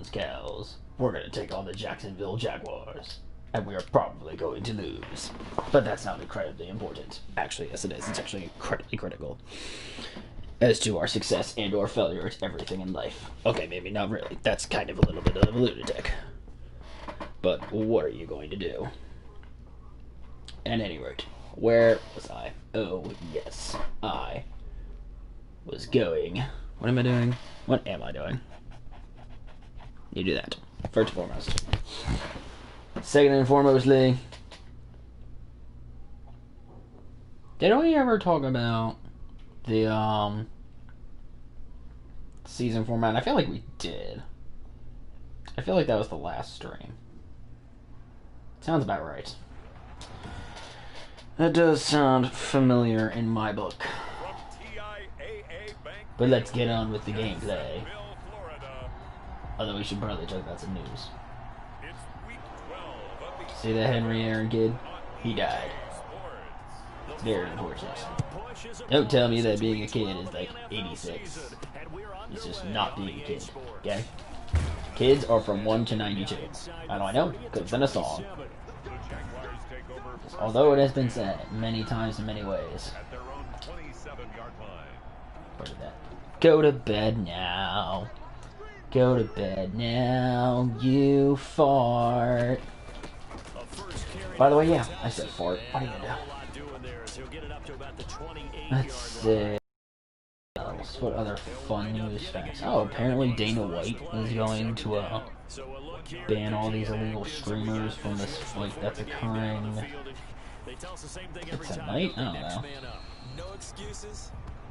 those cows. We're gonna take on the Jacksonville Jaguars. And we are probably going to lose. But that's not incredibly important. Actually, yes it is. It's actually incredibly critical. As to our success and or failure at everything in life. Okay, maybe not really. That's kind of a little bit of a lunatic. But what are you going to do? At any rate, where was I? Oh, yes. I was going. What am I doing? What am I doing? You do that. First and foremost. Second and foremostly, did we ever talk about the season format? I feel like we did. I feel like that was the last stream. Sounds about right. That does sound familiar in my book. But let's get on with the gameplay. Although we should probably talk about some news. See that A-Aron kid? He died. It's very unfortunate. Don't tell me that being a kid is like 86. It's just not being a kid. Okay? Kids are from 1 to 92. How do I know? Because it's in a song. Although it has been said many times in many ways. Where did that? Go to bed now. Go to bed now, you fart. By the way, yeah, I said fart. What are you gonna do? Let's see. What other fun news facts? Oh, apparently Dana White is going to ban all these illegal streamers from this fight that's occurring. It's tonight? I don't know.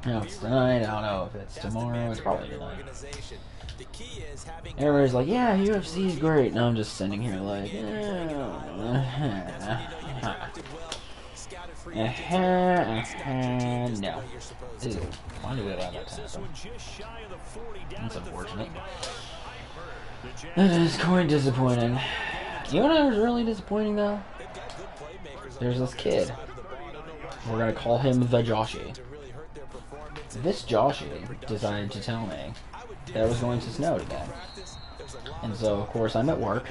No, it's tonight. I don't know if it's tomorrow. It's probably tonight. Everybody's like, yeah, UFC is great. And I'm just sitting here like, no. Ew. Why do we allow that to happen? That's unfortunate. That is quite disappointing. You know what was really disappointing, though? There's this kid. We're gonna call him the Joshie. This Joshie decided to tell me that it was going to snow today. And so, of course, I'm at work.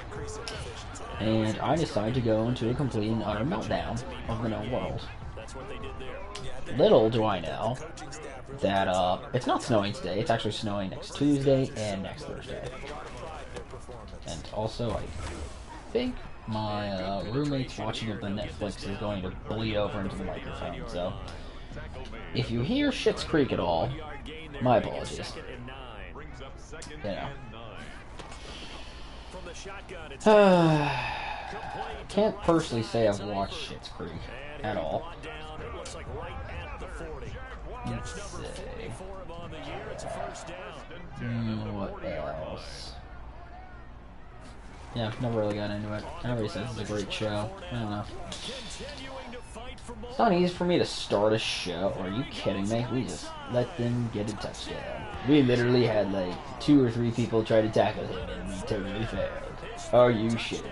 And I decide to go into a complete and utter meltdown of the known world. Little do I know that it's not snowing today. It's actually snowing next Tuesday and next Thursday. And also, I think my roommate's watching of the Netflix is going to bleed over into the microphone. So, if you hear Schitt's Creek at all, my apologies. You know. Can't personally say I've watched Schitt's Creek at all. Let's see. What else? Yeah, never really got into it. Everybody says it's a great show. I don't know. It's not easy for me to start a show. Are you kidding me? We just let them get a touchdown. We literally had like 2 or 3 people try to tackle him and we totally failed. Are you shitting me?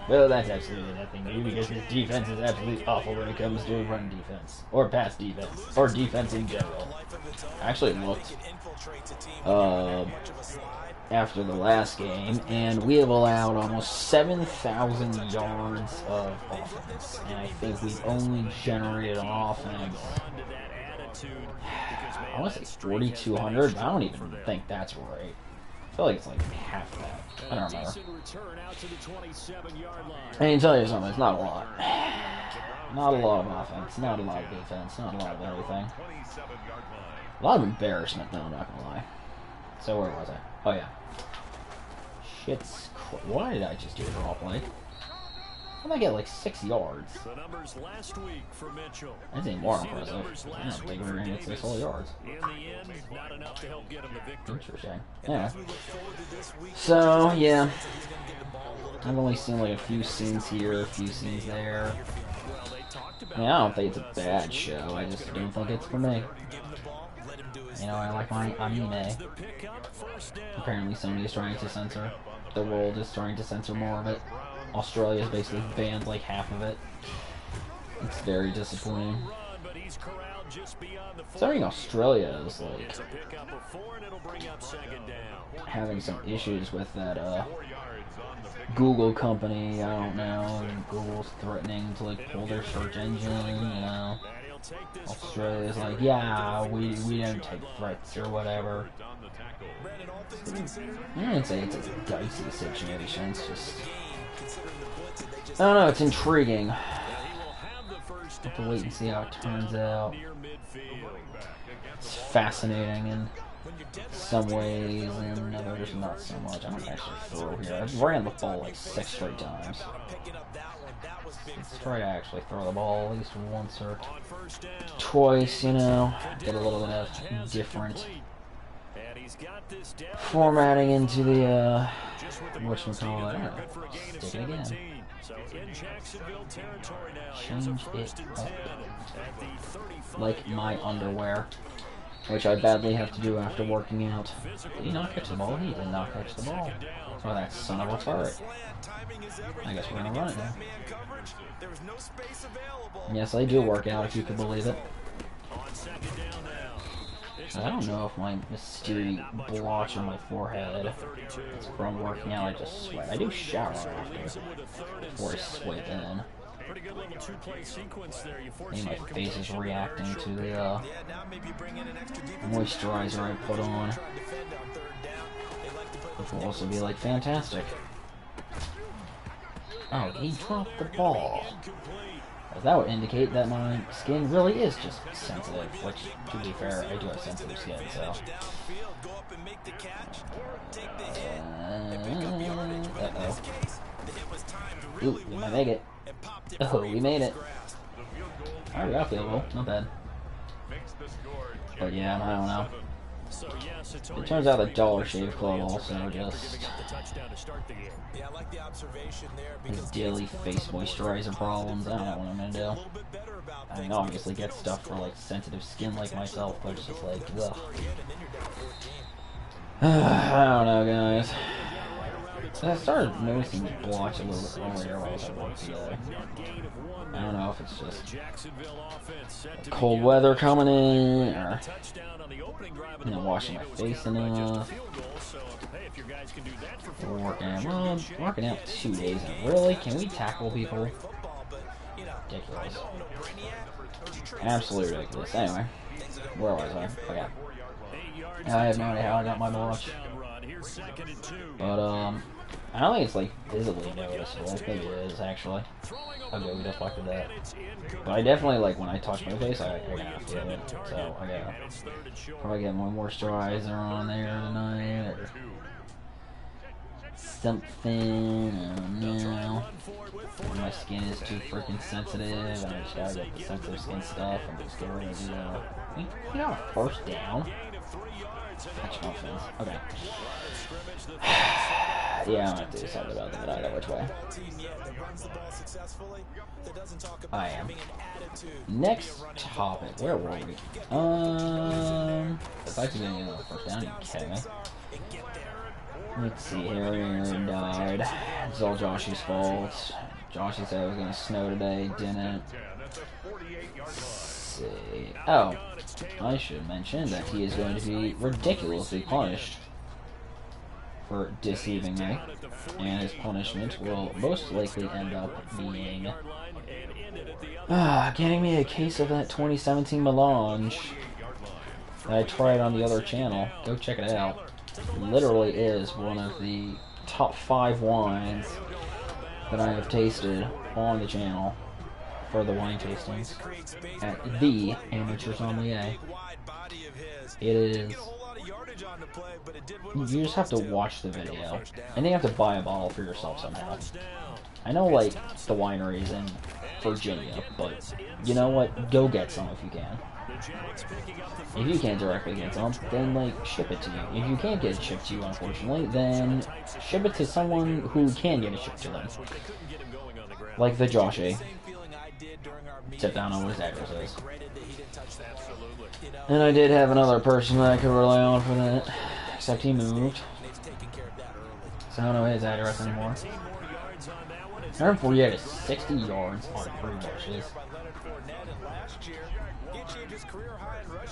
Well, that's absolutely nothing new because his defense is absolutely awful when it comes to run defense. Or pass defense. Or defense in general. I actually looked after the last game, and we have allowed almost 7,000 yards of offense. And I think we've only generated on offense, I want to say 4,200, but I don't even think that's right. I feel like it's like half of that. I don't remember. I can tell you something, it's not a lot. Not a lot of offense, not a lot of defense, not a lot of everything. A lot of embarrassment, though, I'm not gonna lie. So where was I? Oh yeah. Shit's. Why did I just do a draw play? How did I get like 6 yards? That's even more impressive. I don't think we're gonna get 6 whole yards. Interesting. Yeah. So yeah. I've only seen like a few scenes here, a few scenes there. I mean, I don't think it's a bad show. I just don't think it's for me. You know, I like my anime. Apparently Sony is trying to censor. The world is trying to censor more of it. Australia has basically banned like half of it. It's very disappointing. Considering Australia is like having some issues with that Google company, I don't know, and Google's threatening to like pull their search engine, you know. Australia's like, yeah, we don't take threats or whatever. I wouldn't say it's a dicey situation, it's just, I don't know, it's intriguing. Have to wait and see how it turns out. It's fascinating in some ways, and others not so much. I don't actually throw here. I've ran the ball like 6 straight times. Let's try to actually throw the ball at least once or twice, you know. Get a little bit of different formatting into the, whatchamacallit. Stick it again. Change it up. Like my underwear, which I badly have to do after working out. Did he not catch the ball? He did not catch the ball. Oh, that son of a turret. I guess we're gonna run it now. Yes, I do work out, if you can believe it. I don't know if my mysterious blotch on my forehead is from working out. I just sweat. I do shower after before I sweat in. Maybe my face is reacting to the moisturizer I put on. Which will also be like fantastic. Oh, he dropped the ball. That would indicate that my skin really is just sensitive, which, to be fair, I do have sensitive skin, so. Uh-oh. Ooh, we might make it. Oh, we made it. Alright, we got a field goal. Not bad. But yeah, I don't know. It turns out the Dollar Shave Club also just has daily face moisturizer problems. I don't know what I'm gonna do. I mean, obviously get stuff for like sensitive skin like myself, but it's just like, ugh. I don't know, guys. I started noticing blotch a little bit earlier while I was at work today. I don't know if it's just cold weather coming in, or washing my face enough. Working out 2 days in. Really? Can we tackle people? Ridiculous. Absolutely ridiculous. Anyway, where was I? Okay. I have no idea how I got my blotch. But, I don't think it's like visibly noticeable. Maybe it is actually. Okay, we deflected that. But I definitely, like, when I touch my face, I gotta feel it. So I gotta probably get more moisturizer on there tonight or something. I don't know. My skin is too freaking sensitive, and I just gotta get the sensitive skin stuff and just get rid of the. We got a first down. Catch muffins. Okay. Yeah, I don't have to do something about that either which way. I am. Next topic. Where were we? If I could get another first down, are you kidding me? Let's see here. A-Aron died. It's all Josh's fault. Josh said it was going to snow today. Didn't. Let's see. Oh, I should mention that he is going to be ridiculously punished for deceiving me, and his punishment will most likely end up being getting me a case of that 2017 melange that I tried on the other channel. Go check it out. It literally is one of the top 5 wines that I have tasted on the channel for the wine tastings at the Amateur Sommelier. It is. You just have to watch the video, and then you have to buy a bottle for yourself somehow. I know, like, the wineries in Virginia, but you know what? Go get some if you can. If you can't directly get some, then, like, ship it to you. If you can't get it shipped to you, unfortunately, then ship it to someone who can get it shipped to them. Like the Josh A. Except I don't know what his address is. And I did have another person that I could rely on for that, except he moved. So I don't know his address anymore. 148 is 60 yards on 3 rushes.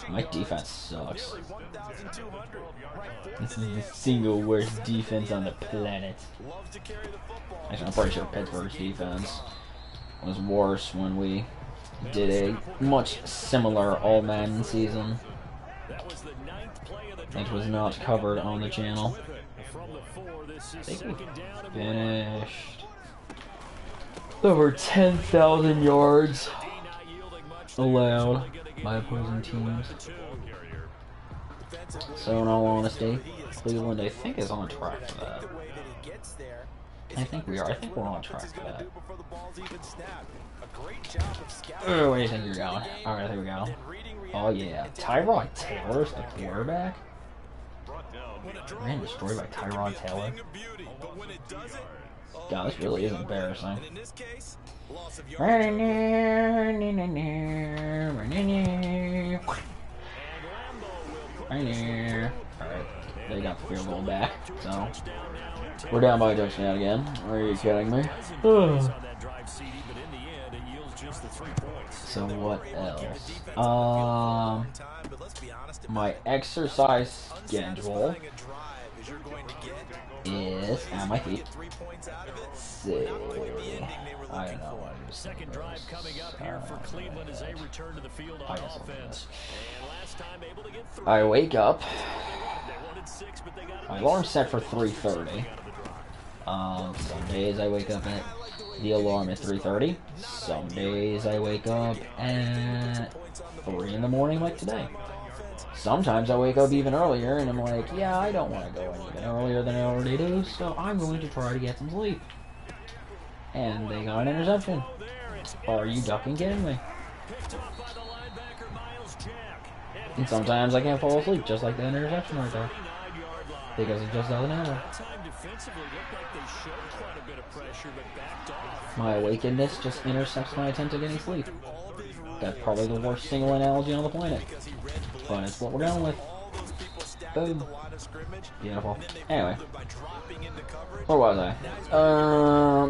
My defense sucks. This is the single worst defense on the planet. Actually, I'm pretty sure Pittsburgh's defense was worse when we did a much similar All Madden season. It was not covered on the channel. I think we finished over 10,000 yards allowed by opposing teams. So in all honesty, Cleveland, I think, is on track for that. I think we are. I think we're on track for that. Oh, where do you think you're going? Alright, here we go. Oh yeah, Tyrod Taylor's the quarterback? Man, destroyed by Tyrod Taylor. God, this really is embarrassing. Alright, they got the field goal back, so we're down by a touchdown again. Are you kidding me? So what else? My exercise schedule is at my feet. See, I don't know what I'm second drive coming up here for Cleveland as they return to the field on offense. I wake up. My alarm's set for 3:30. Some days I wake up at the alarm at 3:30. Some days I wake up at 3 in the morning, like today. Sometimes I wake up even earlier and I'm like, yeah, I don't want to go any even earlier than I already do, so I'm going to try to get some sleep. And they got an interception. Are you ducking kidding me? And sometimes I can't fall asleep, just like the interception right there. Because it just doesn't happen. My awakenedness just intercepts my attempt at getting sleep. That's probably the worst single analogy on the planet. But it's what we're going with. Boom. Beautiful. Anyway. Where was I?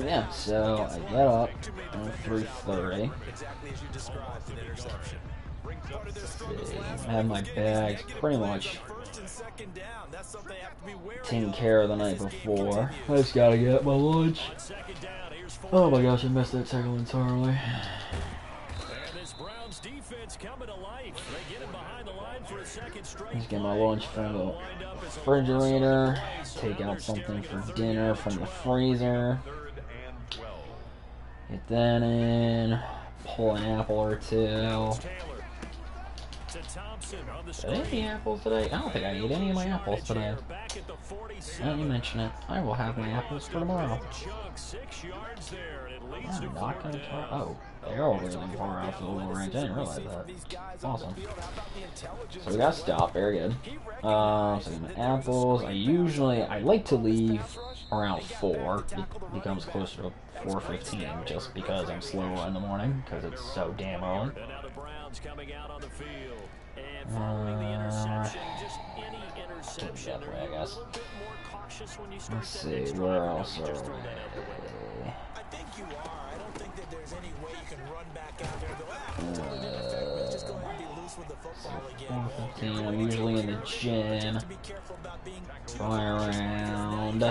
Yeah, so I get up at 3:30. I have my bags pretty much taken care of the night before. I just gotta get my lunch. Oh my gosh, I missed that tackle entirely. Just get my lunch from the refrigerator, take out something for dinner from the freezer, get that in, pull an apple or two. Did I eat any apples today? I don't think I ate any of my apples today. Now that you mention it, I will have my apples for tomorrow. I'm not going to try. Oh, they're all really far out for the little range. I didn't realize that. Awesome. So we got stopped. Very good. So my apples. I like to leave around 4. It becomes closer to 4:15 just because I'm slower in the morning because it's so damn early. That way, I guess. Let's see, where else are we? I'm usually in the gym. Fly around.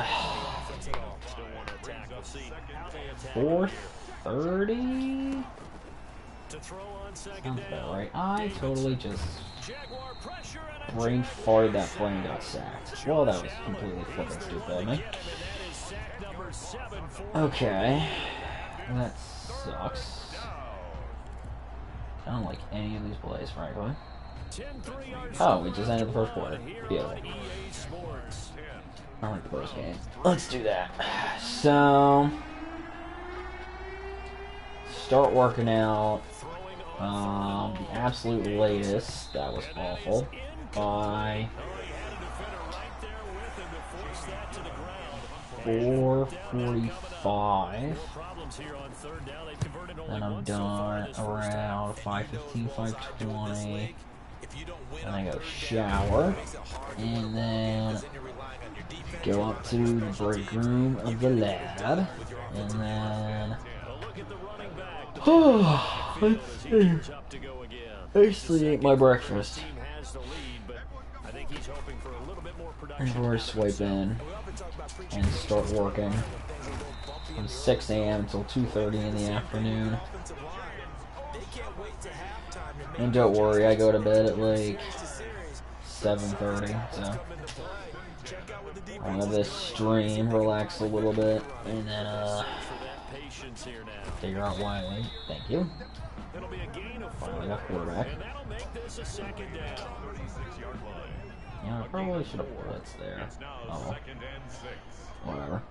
4:30? Sounds about right. I totally just brain farted that plane got sacked. Well, that was completely flipping stupid of me. Okay. That sucks. I don't like any of these plays, frankly. Oh, we just ended the first quarter. Beautiful. Alright, first game. Let's do that. So, start working out. The absolute latest, that was awful, by 4:45, and I'm done around 5:15, 5:20, and I go shower, and then go up to the break room of the lab, and then let's see. Basically ate my breakfast. Before I swipe in and start working from 6 a.m. until 2:30 in the afternoon. And don't worry, I go to bed at like 7:30, so I'll have this stream, relax a little bit, and then figure out why I ate. Thank you. Finally got quarterback. Yeah, I probably should have blitzed there. Oh, whatever.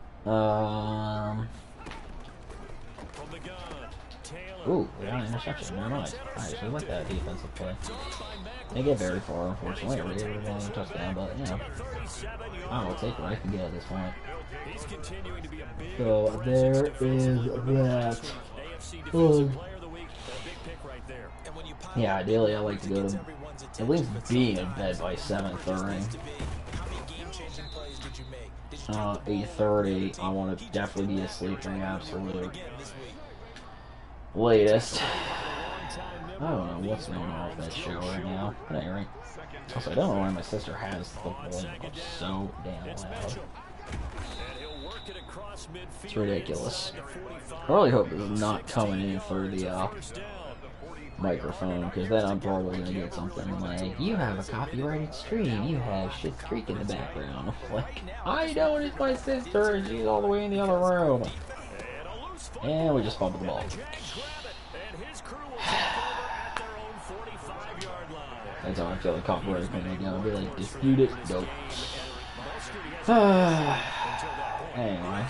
Ooh, we got an interception. Never mind. I actually like that defensive play. They get very far, unfortunately. I really would want a touchdown, but you know, I'll take what I can get at this point. So there is that. Yeah, ideally I like to go to at least be in bed by 7:30. 8:30, I want to definitely be asleep in the absolute latest. I don't know what's going on with that show right now. But anyway, also I don't know why my sister has the volume up so damn loud. It's ridiculous. I really hope it's not coming in through the microphone, because then I'm probably going to get something like, you have a copyrighted stream, you have shit creek in the background. Like, I don't, it's my sister, and she's all the way in the other room. And we just fumbled the ball. That's how I feel like copyright is going to go. I'll be like, dispute it, go. Anyway.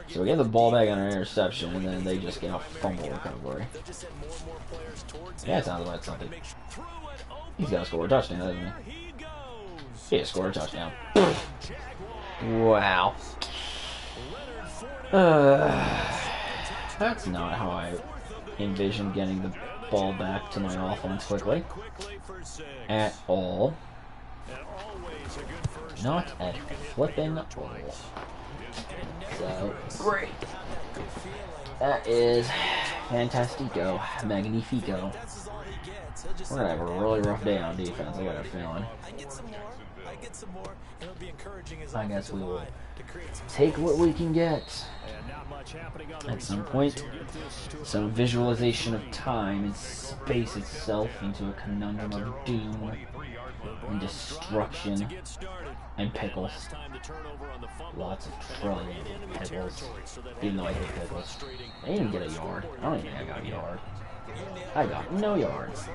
So we get the ball back on an interception, and then they just get a fumble recovery. Yeah, it sounds like something. He's got to score a touchdown, doesn't he? He just scored a touchdown. Wow. That's not how I envisioned getting the ball back to my offense quickly. At all. Not at flipping all. So, great. That is fantastico, magnifico. We're gonna have a really rough day on defense, I got a feeling. I guess we will take what we can get at some point. Some visualization of time and space itself into a conundrum of doom and destruction and pickles. Lots of trillion pickles. Even though I hate pickles. I didn't even get a yard. I don't even think I got a yard. I got no yards.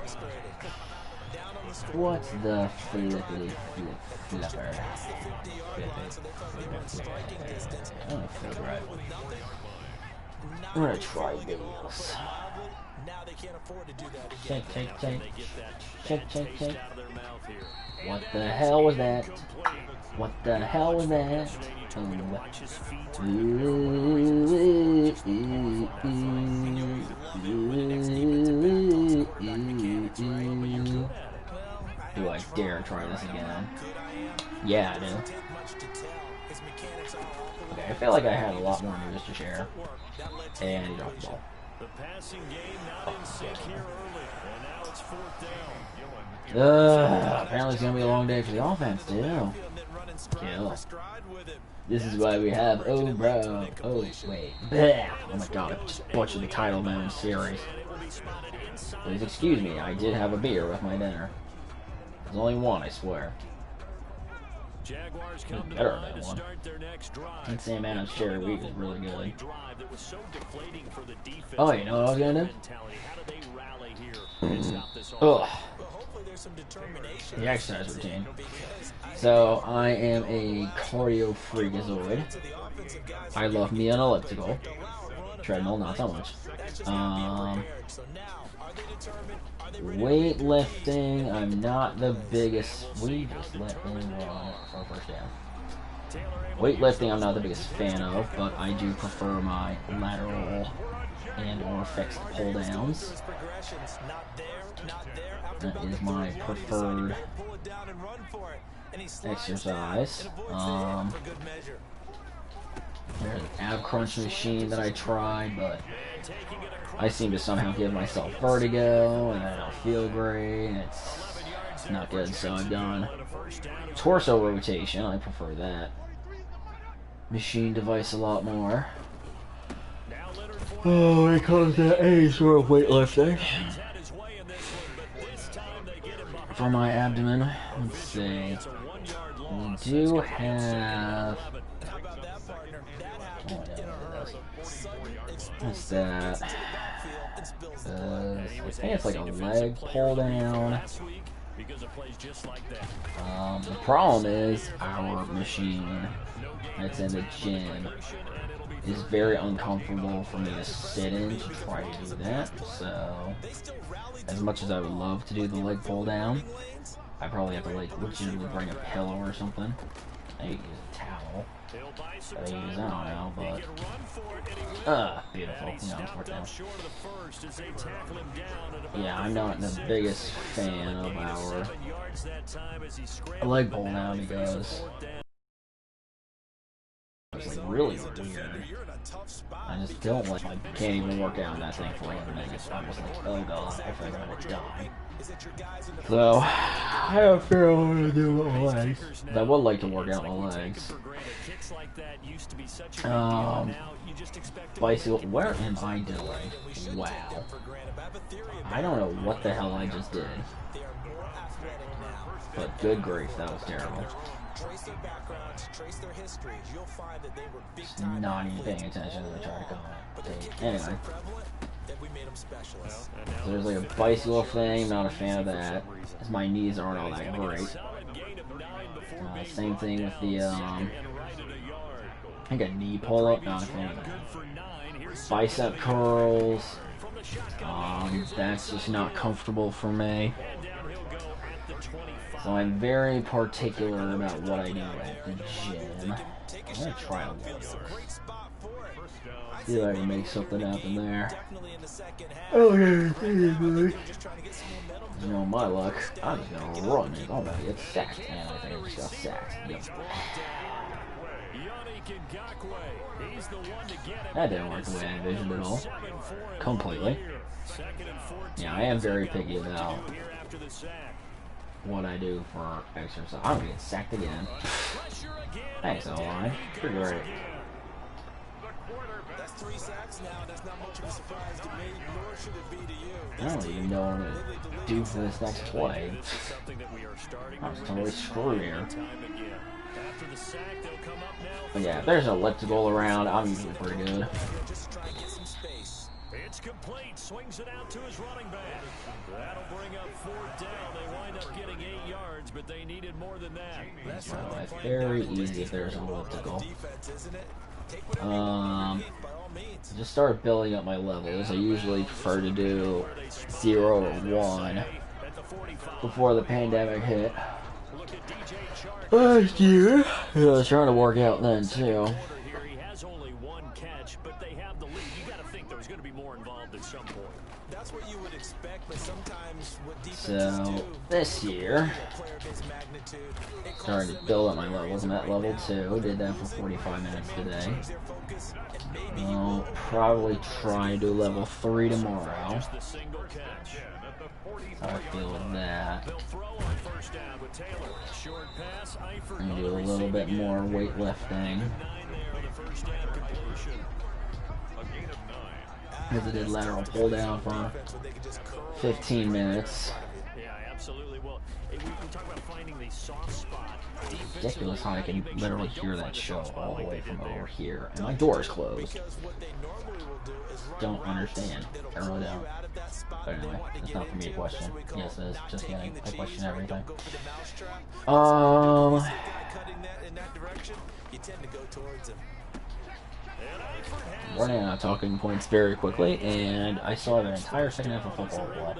What's the flippity flipper? I don't feel right. I'm gonna try this. Check. What the hell was that? What the hell was that? Do I dare try this again? Yeah, I do. Okay, I feel like I had a lot more news to share. And he dropped the ball. Apparently it's gonna be a long day for the offense too. Kill. This is why we have bro. Oh wait. Bleh. Oh my god, I just butchered the title of my own series. Please excuse me, I did have a beer with my dinner. There's only one, I swear. Better than one. That same amount of cherry wheat is really good. Oh, you know what I was gonna do? Ugh. The exercise routine. So, I am a cardio freakazoid. I love me an elliptical. Treadmill, not so much. Weightlifting, I'm not the biggest. We just let him run for a first down. Weightlifting, I'm not the biggest fan of, but I do prefer my lateral and or fixed pull downs. That is my preferred exercise. There's an ab crunch machine that I tried, but I seem to somehow give myself vertigo, and I don't feel great, and it's not good. So I've done torso rotation. I prefer that machine device a lot more. Oh, it comes to any sort of weightlifting. For my abdomen, let's see. We do have. What's that? I think it's like a leg pull down. The problem is our machine that's in the gym is very uncomfortable for me to sit in to try to do that. So, as much as I would love to do the leg pull down, I probably have to like legitimately bring a pillow or something. I use a towel. I use, I don't know, but beautiful. Yeah, it's working out. Yeah, I'm not the biggest fan of our leg pull down because it's like really weird. I just don't like. I can't even work out in that thing for like a minute. I'm just like, oh god, I feel like I'm gonna die. So I don't feel I want to do my legs. I would like to work out my legs. Bicycle. Where am I doing? Wow. I don't know what the hell I just did. But good grief, that was terrible. Not even paying attention to the try to comment. Anyway. So there's like a bicycle thing, not a fan of that. Because my knees aren't all that great. Same thing with the, I think a knee pull-up, not a fan of that. Bicep curls, that's just not comfortable for me. So I'm very particular about what I do at the gym. I'm gonna try a little. See if I can make something happen there. Oh yeah, you know my luck. I'm just gonna run it. I'm gonna get sacked, and I think I just got sacked. Yep. That didn't work the way I envisioned at all. Completely. Yeah, I am very picky about what I do for exercise. I'm gonna get sacked again. Thanks, O-line. You're great. That's 3 sacks now. That's not much of a surprise to me, nor should it be to you. I don't even know what I'm gonna do for this next play. I'm totally screwed here. But yeah, if there's an elliptical around, I'm usually pretty good. It's complete. Swings it out to his running back. That'll bring up 4th down. They wind up getting 8 yards, but they needed more than that. That's very easy if there's an elliptical. Just start building up my levels. I usually prefer to do 0 or 1 before the pandemic hit. Last year, I was trying to work out then too. So this year, starting to build up my levels. I'm at level 2. Did that for 45 minutes today. I'll probably try to do level 3 tomorrow. How I feel with that. I'm gonna do a little bit more weightlifting. Because I did lateral pull down for 15 minutes. Yeah, absolutely. Well, we talk about finding the soft spot. Ridiculous how I can literally hear that show all the way from over here, and my door is closed. Don't understand. I really don't. But anyway, it's not for me to question. Yes, it is. Just kidding. I question everything. Running out of talking points very quickly, and I still have an entire second half of football to play.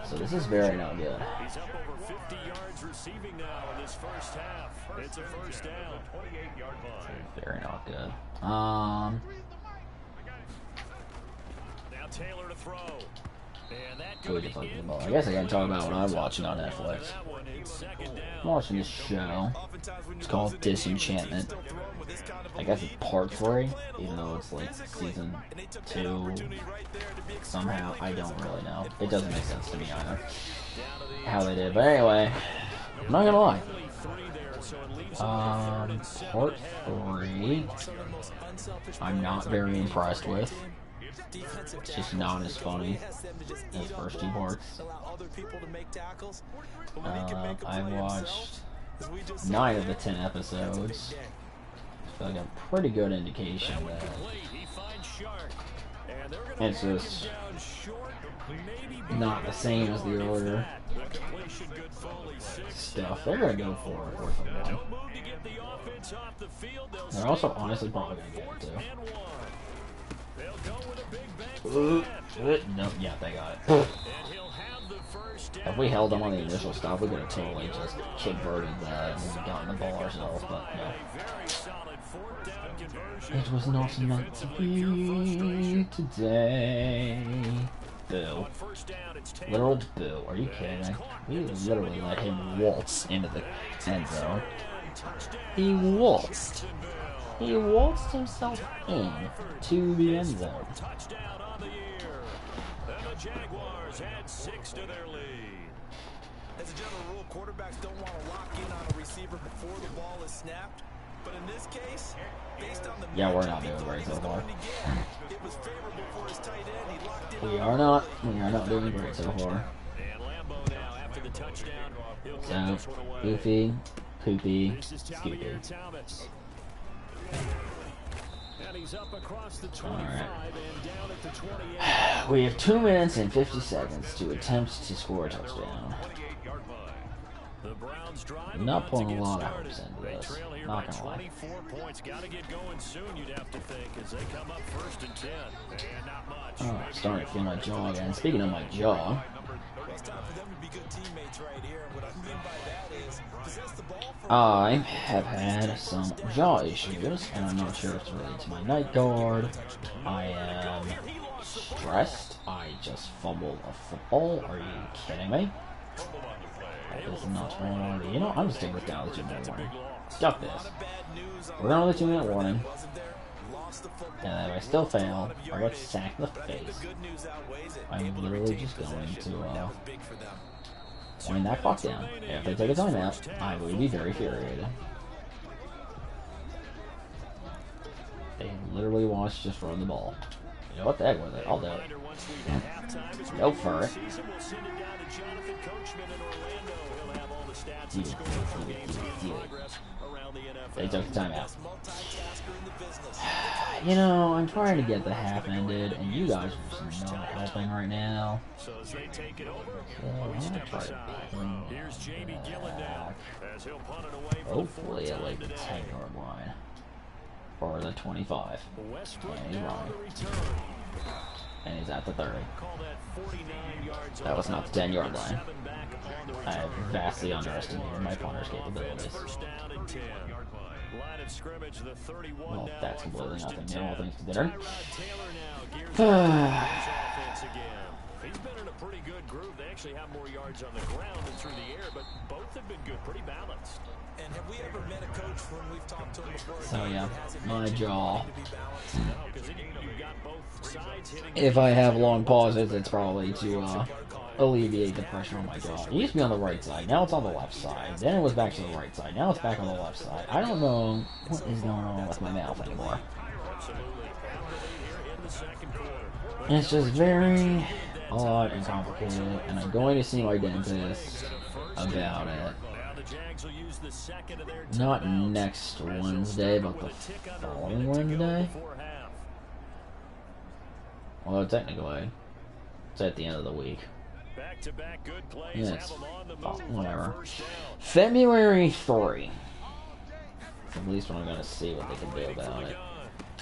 So this is very not good. He's up over 50 yards receiving now in this first half. It's a first down, 28-yard line. Very not good. Now Taylor to throw. I guess I gotta talk about what I'm watching on Netflix. I'm watching this show. It's called Disenchantment. I guess it's part 3, even though it's like season 2 somehow. I don't really know. It doesn't make sense to me either how they did. But anyway, I'm not gonna lie. Part 3, I'm not very impressed with. It's just not as funny as the first 2 parts. I've watched 9 of the 10 episodes. I feel like a pretty good indication that it's just not the same as the earlier stuff. They're gonna go for it, 4th and 1. They're also honestly probably gonna get it too. Nope, yeah, they got it. If we held them on the initial stop, we could have totally just converted that and gotten the ball ourselves, but no. It was not meant to be today. Boo. Literal boo. Are you kidding me? We literally let him waltz into the end zone. He waltzed. He waltzed himself in to the end zone. Jaguars add 6 to their lead. As a general rule, quarterbacks don't want to lock in on a receiver before the ball is snapped. But in this case, based on the we're not doing great so far. It was favorable for his tight end. He locked in. We are not doing great so far. And Lambeau now after the touchdown. So, goofy, poopy, scoopy. Alright. We have 2 minutes and 50 seconds to attempt to score a touchdown. I'm not pulling a lot of hopes into this. Not gonna lie. Oh, I'm starting to feel my jaw again. Speaking of my jaw, I have had some jaw issues, and I'm not sure if it's related to my night guard. I am stressed. I just fumbled a football. Are you kidding me? That is not what I want to do. You know, I'm just taking this down with 2-minute warning. Got this. We're going to the 2-minute warning. And if I still fail, I get sacked in the face. I'm literally just going to wind that clock down. If they take a timeout, I will be very infuriated. They literally want us to just run the ball. You know what the heck with it? I'll do it. Go for it. They took the timeout. You know, I'm trying to get the half ended, and you guys are just not helping right now. So I'm gonna try to pin back. Hopefully at like the 10-yard line. Or the 25. And he's running. And he's at the 30. That was not the 10-yard line. I have vastly underestimated my punter's capabilities. Well, that's completely nothing new, all things considered. He's been in a pretty good groove. They actually have more yards on the ground than through the air, but both have been good, pretty balanced. And have we ever met a coach when we've talked to him before? So yeah, my jaw. If I have long pauses, it's probably to alleviate the pressure on my jaw. It used to be on the right side, now it's on the left side. Then it was back to the right side, now it's back on the left side. I don't know what is going on with my mouth anymore. It's just very odd and complicated, and I'm going to see my dentist about it. Not next Wednesday, but the following Wednesday. Well, technically, it's at the end of the week. Yes. Oh, whatever. February 3. At least when I'm going to see what they can do about it.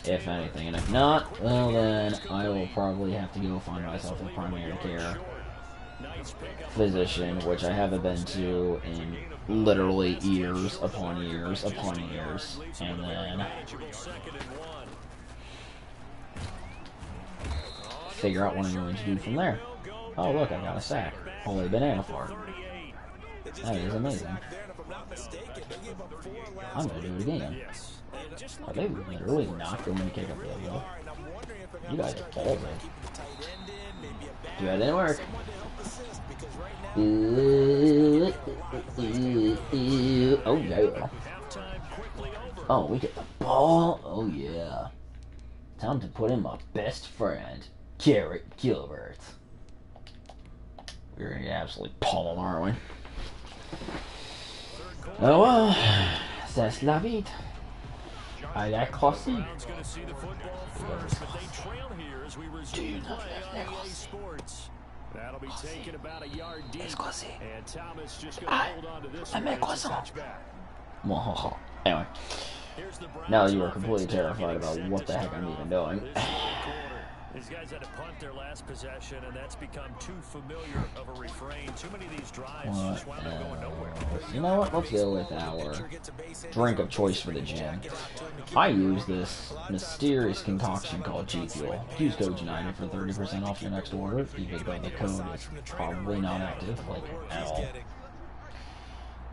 If anything. And if not, well then, I will probably have to go find myself a primary care physician, which I haven't been to in literally years upon years upon years. And then figure out what I'm going to do from there. Oh look, I got a sack. Holy banana fart. That is amazing. I'm gonna do it again. Are they literally not going to kick up the field? You guys are ballsy. Yeah, it didn't work. Oh yeah. Oh, we get the ball. Oh yeah. Time to put in my best friend, Garrett Gilbert. We're gonna absolutely pummel him, aren't we? Oh well, c'est la vie. I like classique. Dude, that'll be taken about a yard deep. And Thomas just gonna hold on to this one. Anyway, now you are completely terrified about what the heck I'm even doing. These guys had to punt their last possession, and that's become too familiar of a refrain. Too many of these drives just wound up going nowhere. You know what? Let's go with our drink of choice for the gym. I use this mysterious concoction called G Fuel. Use code United for 30% off your next order, even though the code is probably not active, like, at all.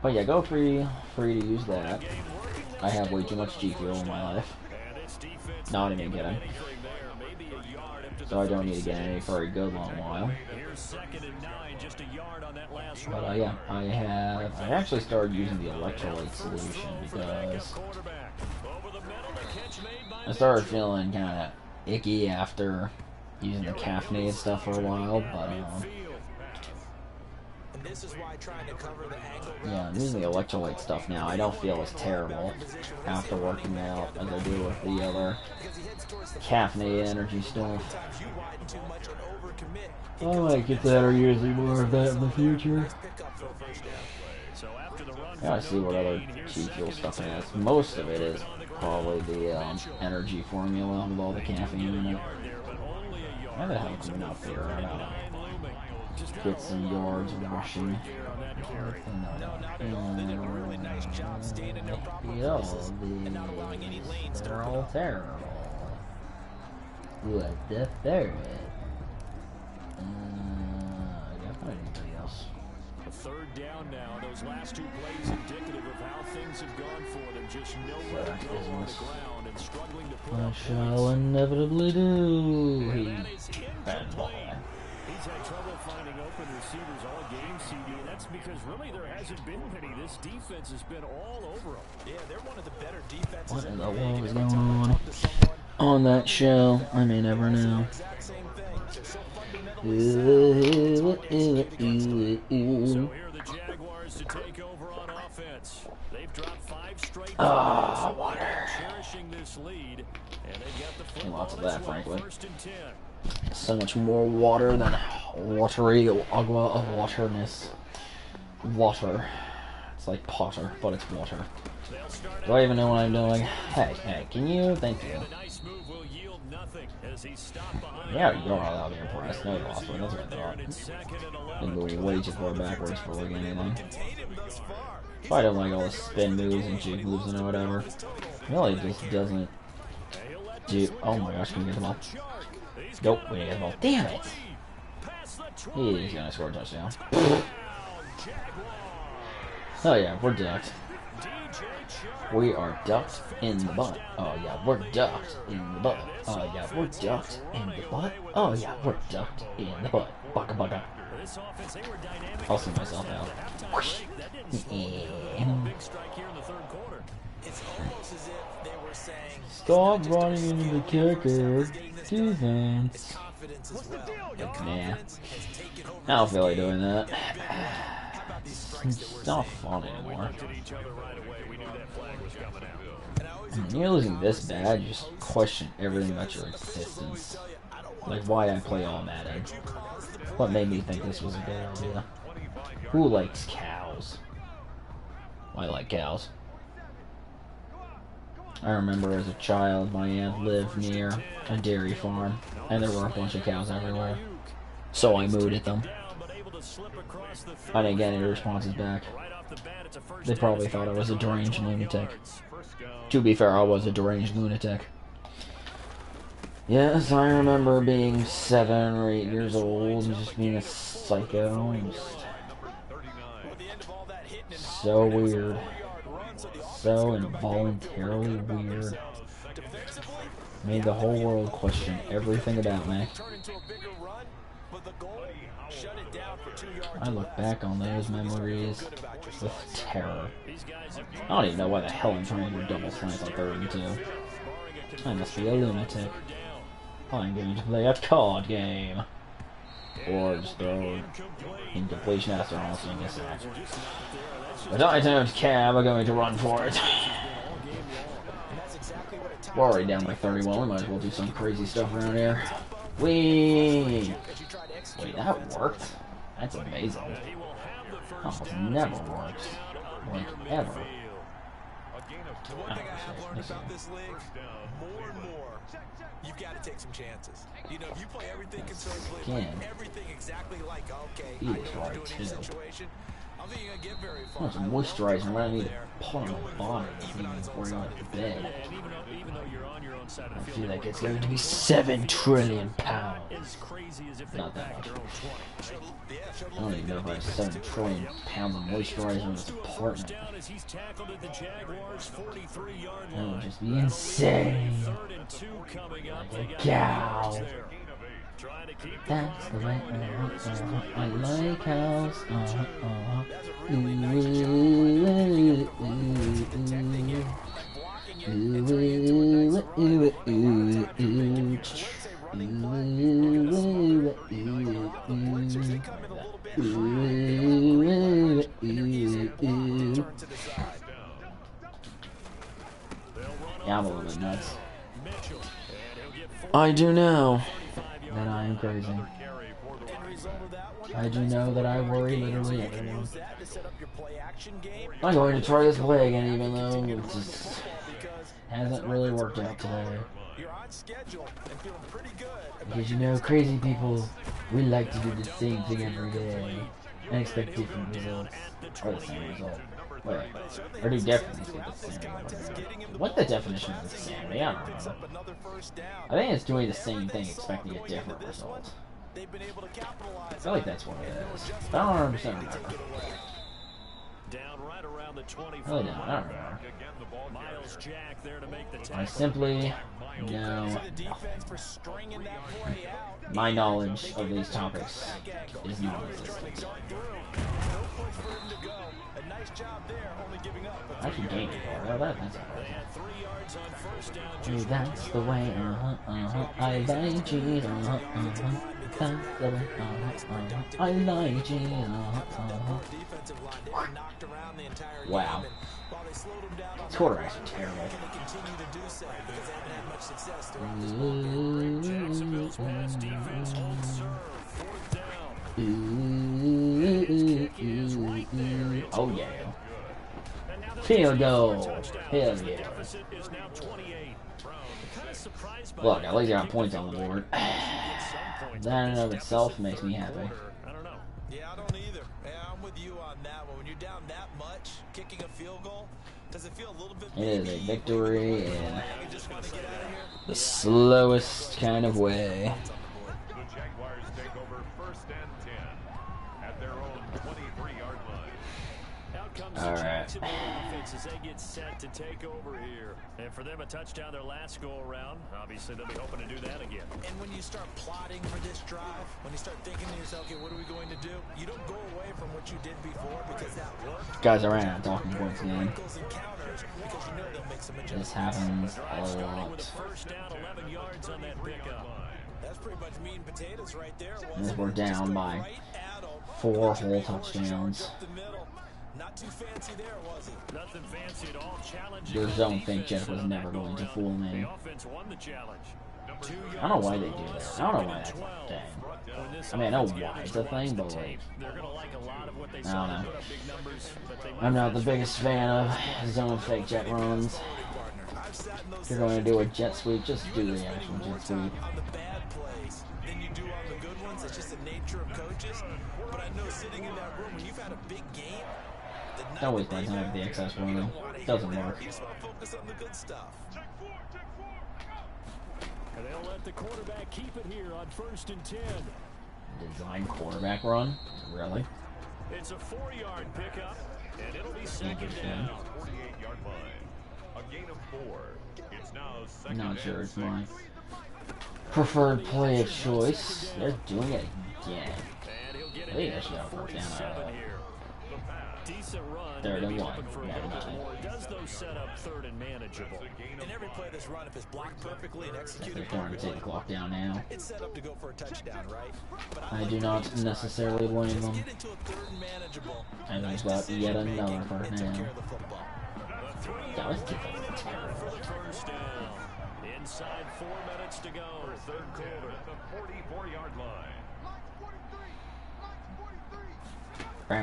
But yeah, go free to use that. I have way too much G Fuel in my life. Not even kidding. So I don't need to get any for a good long while. But yeah, I actually started using the electrolyte solution because I started feeling kind of icky after using the caffeinated stuff for a while, but yeah, I'm using the electrolyte stuff now. I don't feel as terrible after working out as I do with the other caffeinated energy stuff. I might get that or using more of that in the future. I gotta see what other G Fuel stuff it has. Most of it is probably the energy formula with all the caffeine in it. Why the hell can we not figure it out? Get some yards rushing. They're all terrible. What the ferret? I gotta find anybody else. A third down now. Those last two plays indicative of how things have gone for them. Just nowhere to go on the ground and struggling to put up. I shall inevitably do. Bad ball. He's had trouble finding open receivers all game, CD, and that's because really there hasn't been many. This defense has been all over them. Yeah, they're one of the better defenses. What in the world is going on that show? I may never know. So here are the Jaguars to take over on offense. They've dropped 5 straight Ah, water. cherishing this lead, and they've got the football Lots of that, frankly. 1st and 10. So much more water than watery agua of waterness. Water. It's like Potter, but it's water. Do I even know what I'm doing? Hey, can you? Thank you. Yeah, you are allowed to be impressed. No, you lost one. That's what I thought. Been moving way too far backwards for like anything. If I don't like all the spin moves and jig moves and whatever. Really just doesn't do. Oh my gosh, can we get the ball? Nope, we didn't get the ball. Damn it! He's gonna score a touchdown. Oh yeah, we're ducked. We are ducked in the butt. Oh yeah, we're ducked in the butt. Oh yeah, we're ducked in the butt. Oh yeah, we're ducked in the butt. Baka baka. I'll see myself out. Stop running into the kicker. Defense. Nah. I don't feel like doing that. It's not fun anymore. When you're losing this bad, you just question everything about your existence. Like why I play All Madden. What made me think this was a good idea? Who likes cows? I like cows. I remember as a child, my aunt lived near a dairy farm, and there were a bunch of cows everywhere. So I mooed at them. I didn't get any responses back. They probably thought I was a deranged lunatic. To be fair, I was a deranged lunatic. Yes, I remember being 7 or 8 years old and just being a psycho and just so weird. so involuntarily weird. Made the whole world question everything about me. I look back on those memories with terror. I don't even know why the hell I'm trying to do double slice on 3rd and 2. I must be a lunatic. I'm going to play a card game. Or just throw incompletion after also in a sack. But I don't care, we're going to run for it. We're already down by 31, we might as well do some crazy stuff around here. Wait, that worked? That's amazing. Almost never works. Like, ever. The one thing I have learned about this league, more and more, you've got to take some chances. You know, if you play everything conservatively, play everything exactly like, okay, I know what to do in each situation, I don't think you're going to get very far. Well, some moisturizer, I need to put on my body before I go to bed. I feel like it's going to be 7 trillion pounds. Not that much. I don't even know if I have 7 trillion pounds of moisturizer in this apartment. That would just be insane. Like a cow. That's the way I like cows. Yeah, I'm a little bit nuts. I do know that I am crazy. I do know that I worry literally everyone. I'm going to try this play again, even though it just hasn't really worked out today. Because you know, crazy people, we like to do the same thing every day and expect different results, or the same result. Wait, or do definitely get the same result. What the definition of the same? I don't know. I think it's doing the same thing expecting a different result. I feel like that's what it is. I don't understand that. I don't know. I simply know my knowledge of these topics is non-existent. I actually gained it. Oh, that's impressive. That's the way, I like you, that's the way, I like you, Wow. These quarterbacks are terrible. Oh yeah. Field goal. Hell yeah. Look, at least I got points on the board. That in and of itself makes me happy. Yeah, I don't either. Yeah, I'm with you on that one. When you're down that much, kicking a field goal, does it feel a little bit? It is a victory in the slowest kind of way. The Jaguars take over 1st and 10 at their own 23-yard line. Out comes All the right. Jacksonville offense as they get set to take over here. And for them, a touchdown their last go around. Obviously, they'll be hoping to do that again. And when you start plotting for this drive, when you start thinking to yourself, okay, what are we going to do? You don't go away from what you did before because that worked. Guys, I ran out of talking points again. Because you know they'll make some This happens a lot. First down, 11 yards on that pickup. That's pretty much meat and potatoes right there. And we're down by 4 whole touchdowns. Not too fancy there, was it? Nothing fancy at all. Challenge. Your zone fake check was never going to fool me. The offense won the challenge. I don't know why they do that. I don't know why that's a thing. I mean, I know why it's a thing, but like, I don't know. I'm not the biggest fan of zone fake jet runs. If you're going to do a jet sweep, just do the actual jet sweep. On the bad plays than you do on the good ones. It's just the nature of coaches. But I know sitting in that room when you've had a big game. Don't waste my time with the excess running. Doesn't work. You just want to focus on the good stuff. And they'll let the quarterback keep it here on 1st and 10. Design quarterback run? Really? It's a 4-yard pickup, and it'll be 2nd down. 48-yard gain of 4. It's now second Not sure and it's 6. mine. Preferred play of choice. They're doing it again. They actually got first down. Decent run. Third and Maybe 1. hoping for a Never little bit mind. more. Does those set up third and manageable? In every play this run, if it's blocked perfectly and They're executed trying to take the clock down now. it's set up to go for a touchdown, right? But I like do the not Patriots necessarily style. blame Just them. get into a third and manageable. And Nice we've got decision yet making another first and took down. care of the football. That was defense. For the first down. Inside 4 minutes to go. Third quarter. At the 44-yard line. Oh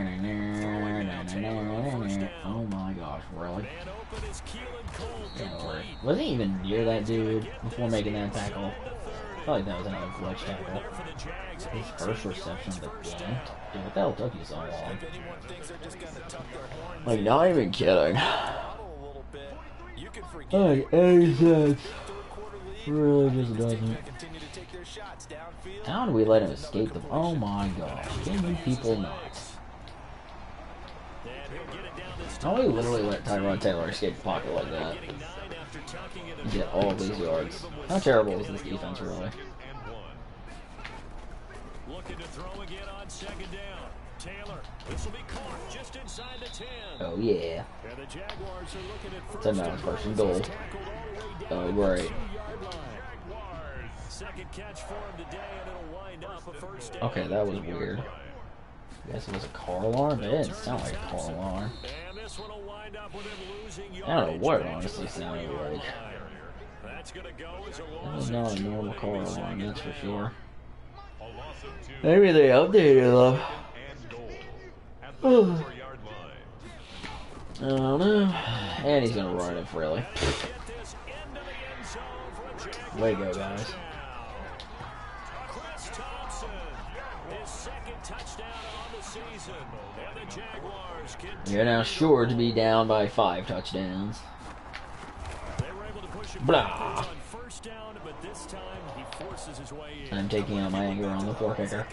my gosh, really? Man open is Keelan Cole. Complete. Wasn't he even near that dude before making that tackle? I feel like that was another glitch tackle. His first reception of the game? Dude, what the hell took you so long? If anyone thinks they're just gonna tuck their horns Like, not even kidding. a little bit, you can forget Like, any sense. third quarter lead. Really just This team's doesn't. gonna continue to take their shots downfield. How do we let him escape the... Oh my gosh. Can you people not? How do we literally let Tyrod Taylor escape the pocket like that? And get all these yards. How terrible is this defense, really? Looking to throw again on second down. Taylor, this will be caught just inside the 10. Oh yeah. And the Jaguars are looking at first It's a first and goal. Oh, great. Second catch for him today, and it'll wind up a first down. Okay, that was weird. I guess it was a car alarm, but it didn't sound like a car alarm. And this one will wind up with him losing I don't know what it yardage. honestly sounded like. That's gonna go as a That loss was of not a 2 normal and car a alarm, second that's for down. sure. A loss of 2. Maybe they updated them. And goal. At the 4-yard line. I don't know. And he's gonna run it freely. Get this into the end zone for a Jaguar Way to go, guys. touchdown. Chris Thompson, his second touchdown on the season. And the Jaguars continue. You're now sure to be down by 5 touchdowns. They were able to push him Blah. backwards on first down, but this time he forces his way in. I'm taking out my anger on the floor kicker.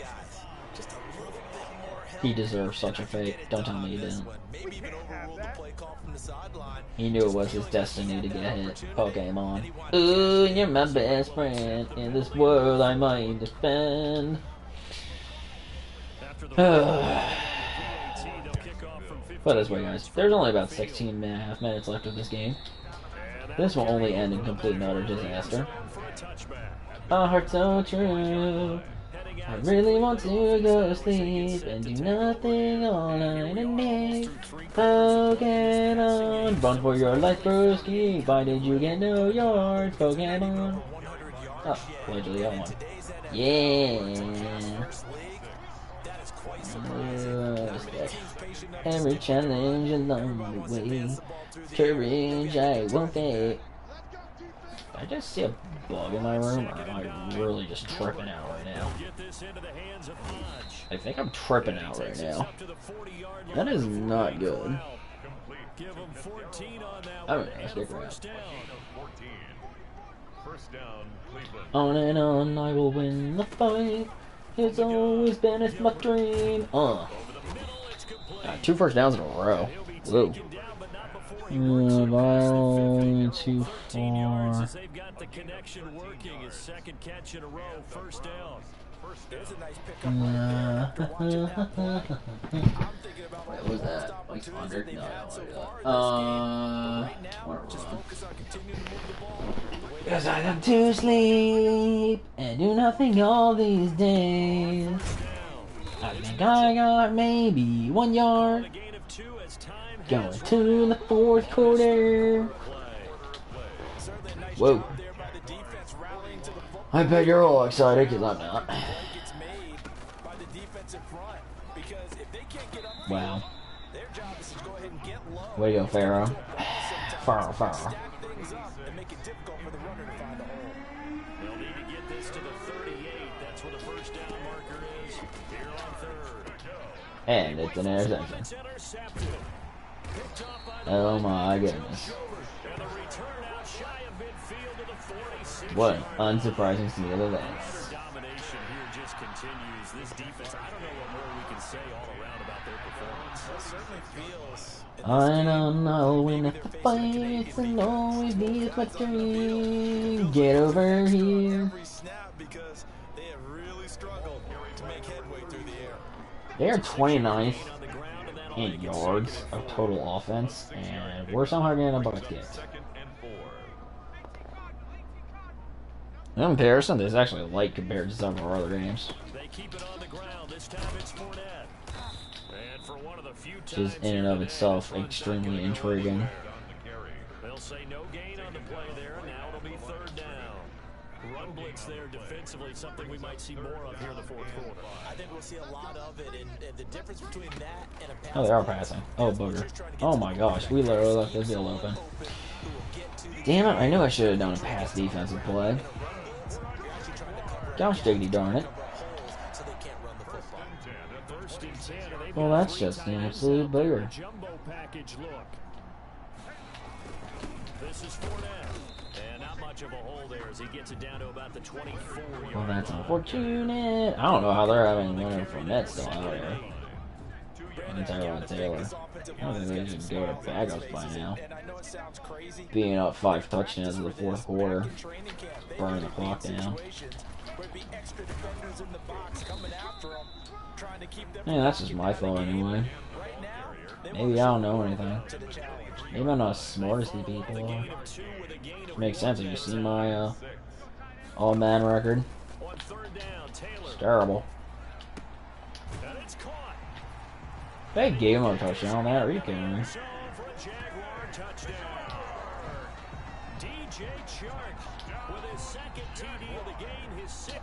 Just a little bit more help. He deserves such a fate. Don't tell me he didn't. Maybe even overrule the play call from the sideline. He knew it was his destiny to get hit. Pokemon. Ooh, you're my best friend. In this world I might defend. After the Put it this way, guys. There's only about 16.5 minutes left of this game. This will only end in complete and utter disaster. Our heart's so true. I really want to go to sleep and do nothing all night and day. Pokemon, run for your life, broski. Why did you get no yards, Pokemon? Oh, allegedly got one. Yeah. Every challenge along the way. Courage, I won't fake. Did I just see a bug in my room, or am I really just tripping out right now? I think I'm tripping out right now. That is not good. I don't know, stick around. First down, Cleveland. On and on, I will win the fight. It's always been my dream. 2 first downs in a row. Whoa. Only too far. They've got the connection working. His second catch in a row. First down. There's a nice pickup. What was that? Like 100? No, because I love to sleep and do nothing all these days. I think I got maybe 1 yard. Going to the 4th quarter. Whoa. I bet you're all excited because I'm not. Wow. Way to go, Pharaoh. Pharaoh. They'll need to get this to the 38. That's where the first down marker is. Here on third. And it's an interception. It's intercepted. Picked off by the Oh my goodness. and the return out shy of midfield to the 46. What an unsurprising scene of events. Their domination here just continues. This defense, I don't know what more we can say all around about their performance. certainly feels. I don't know when the fights and always be my dream. Get over here. Every snap because they have really struggled to make headway through the air. They are 29th in yards of total offense, and we're somehow getting a bucket kicked. In comparison, this is actually light compared to some of our other games. They keep it on the ground. This time it's Fournette. And for one of the few Which is times in and of itself extremely intriguing. they'll say no gain on the play there. Now it'll be third down. Run blitz there defensively, something we might see more of here in the fourth quarter. I think we'll see a lot of it, and the difference between that and a pass. Oh, they are passing. Oh, booger. Oh my gosh, we literally left this deal open. Damn it, I knew I should have done a pass defensive play. Gosh diggity darn it. Well, that's just an absolute booger. Jumbo package look. This is Fournette. And not much of a hole there as he gets it down to about the 24-yard Well, that's unfortunate. I don't know how they're having Leonard Fournette still out here. And Tyrod Taylor. I don't think they should go to backups by now. Being up 5 touchdowns in the fourth quarter. Burning the clock down. Yeah, that's just my fault anyway. Maybe I don't know anything. Maybe I'm not as smart as these people are. Makes sense if you see my All Madden record. It's terrible. They gave him a touchdown on that. Are you kidding me?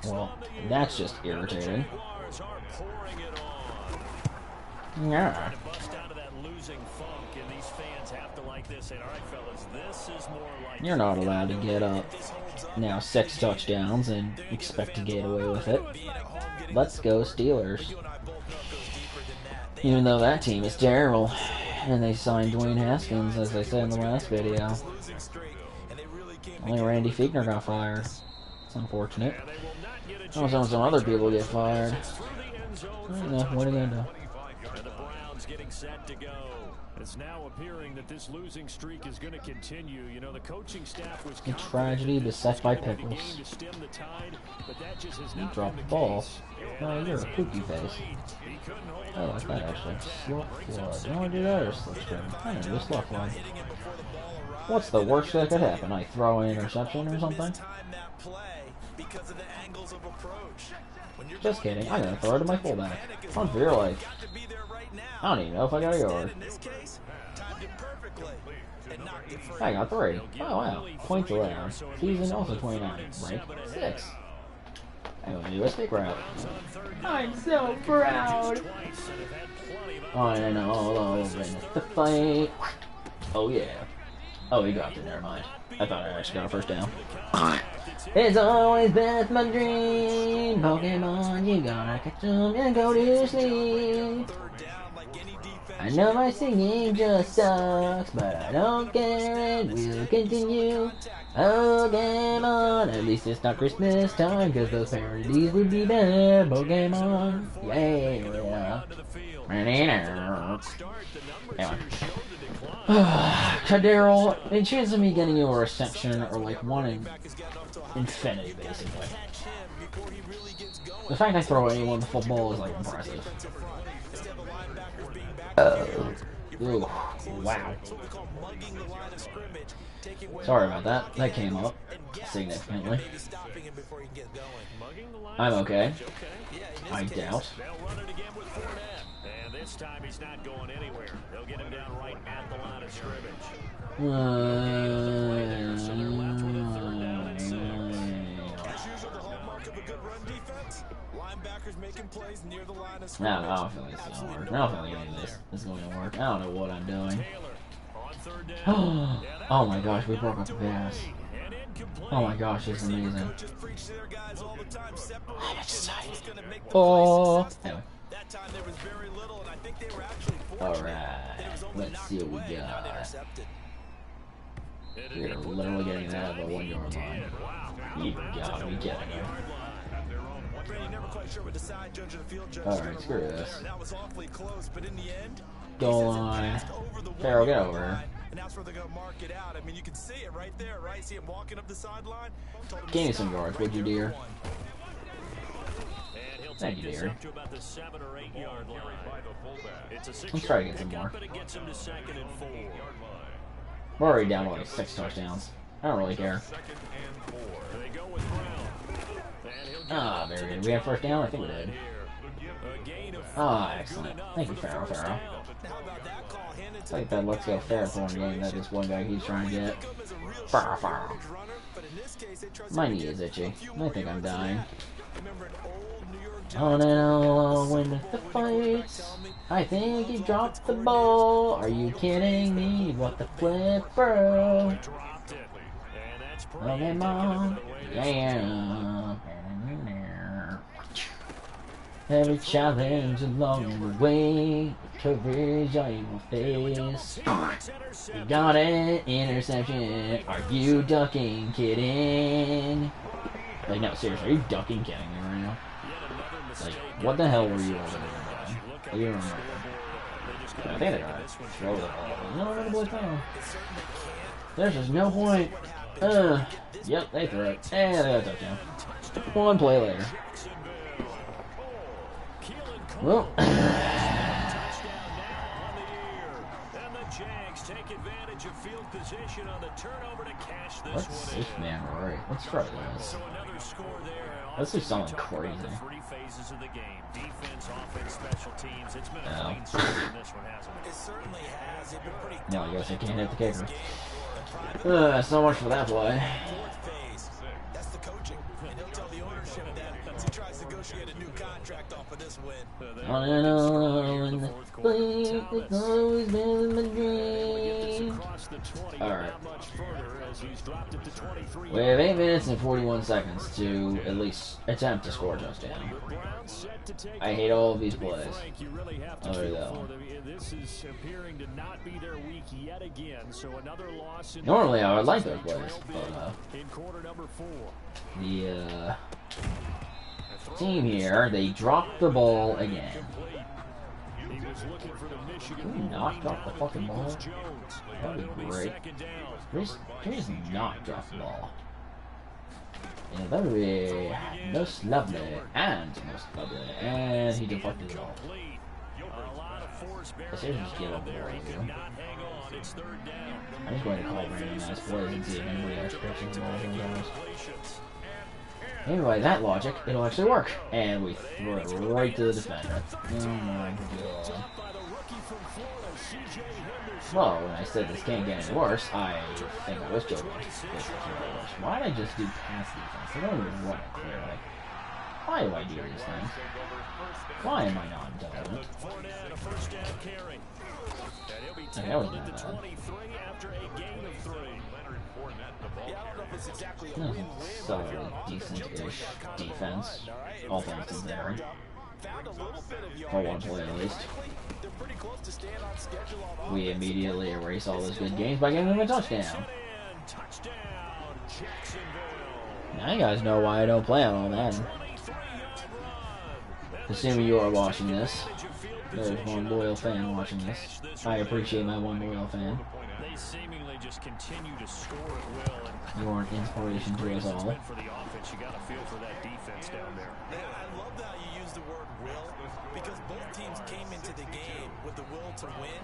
Well, that's just irritating. Yeah. You're not allowed to get up now 6 touchdowns and expect to get away with it. Let's go Steelers. Even though that team is terrible. And they signed Dwayne Haskins, as I said in the last video. Only Randy Fiegner got fired. It's unfortunate. I was on some other people get fired. I don't know, what are you gonna do? And the Browns getting set to go. It's now appearing that this losing streak is going to continue. You know, the coaching staff was a tragedy beset by pickles. You dropped the ball. Oh, you're a poopy face. I like that actually. Slot flood. You want to do that or slip screen? I don't do a slot flood. What's the worst that could happen? I throw an interception or something? Just kidding. I'm gonna throw it to my fullback. On for your life. I don't even know if I got a yard. I got 3. Oh wow. Points around. Season also 29. Rank 6. I'm gonna do a stick route. I'm so proud. I know all over the fight. Oh yeah. Oh, he dropped it. Never mind. I thought I actually got a first down. It's always been my dream. Pokemon, you gotta catch them and go to sleep. I know my singing just sucks, but I don't care, it will continue. Pokemon, at least it's not Christmas time, cause those parodies would be bad. Pokemon, yeah. Anyway. Kadero, in chance of me getting you a reception or like one in infinity, basically. The fact I throw anyone the football is like impressive. Ooh, wow. Sorry about that. That came up significantly. I'm okay. I doubt. And this time he's not going anywhere. They'll get him down right at the line of scrimmage. No, I don't feel like this is gonna work. I don't feel like any of this is going to work. I don't know what I'm doing. Oh my gosh, we broke up the pass. Oh my gosh, this is amazing. I'm excited. Oh. Anyway. Alright, let's see what we got. We're literally getting that at the 1 yard line. You gotta be kidding me. Alright, screw this. goal line. Farrell, get over here. And that's where they're going to mark it out. I mean, you can see it right there, right? See him walking up the sideline. Give me some yards, would you, dear? Thank you, dear. Let's try to get some more. We're already down to like 6 touchdowns. I don't really care. Ah, very good. We have first down? I think we did. Ah, excellent. Thank you, Farrell. It's like that let's go fair for one game that this one guy keeps trying to get. Farrell. My knee is itchy. I think I'm dying. On and on win the fights. I think he dropped the ball. Are you kidding me? What the flip, bro? Okay, Mom. Yeah. Every challenge along the way, coverage I will face. You got an interception. Are you ducking, kidding? Like, no, seriously, are you ducking, kidding me right now? Like, what the hell were you over there? You remember? I think they got throw the ball. No, the boys down. There's just no point. Yep, they threw it. And they got a touchdown. One play later. Well. What's 6 man right? Let's try this. Let's do something crazy. No, I guess I can't hit the kicker. So much for that play. That's the coaching. And he'll tell the ownership that as he tries to negotiate a new contract off of this win. On and on, the sleep has always been my dream. Alright. We have 8 minutes and 41 seconds to at least attempt to score a touchdown. I hate all of these plays. Other than that one. Normally I would like those plays, but the team here, they dropped the ball again. Can we not drop the fucking ball? That would be great. Can we just not drop the ball? Yeah, that would be most lovely and most lovely. And he deflected it all. I seriously just give up the ball here. I'm just going to call random ass plays and see if anybody else catches the ball sometimes. Anyway, that logic, it'll actually work. And we throw it right to the defender. Oh my god. Well, when I said this can't get any worse, I think I was joking. Why did I just do pass defense? I don't even want to clear. Like, why do I do these things? Why am I not intelligent? Okay, that was not bad. So decent-ish defense, all things considered. For one play at least. We immediately erase all those good games by giving them a touchdown. Now you guys know why I don't play on All Madden. Assuming you are watching this. There's one loyal fan watching this. I appreciate my one loyal fan. You are an inspiration to us all. I love how you use the word will, because both teams came into the game with the will to win,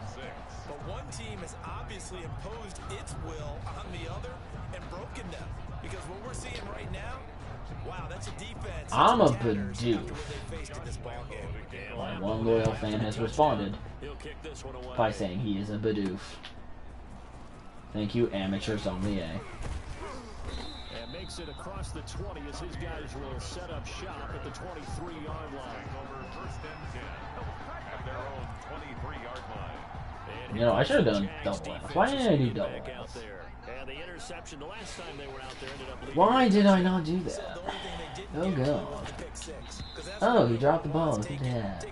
but one team has obviously imposed its will on the other and broken them. Because what we're seeing right now, wow, that's a defense. I'm a Bidoof. My one loyal fan has responded by saying he is a Bidoof. Thank you, amateurs on the A. And makes it across the 20 as his guys will set up shop at the 23-yard line. Over first and 10 at their own 23-yard line. You know, I should have done double F. Why didn't I do double F? Why did I not do that? Oh god. Oh, he dropped the ball. Look at that.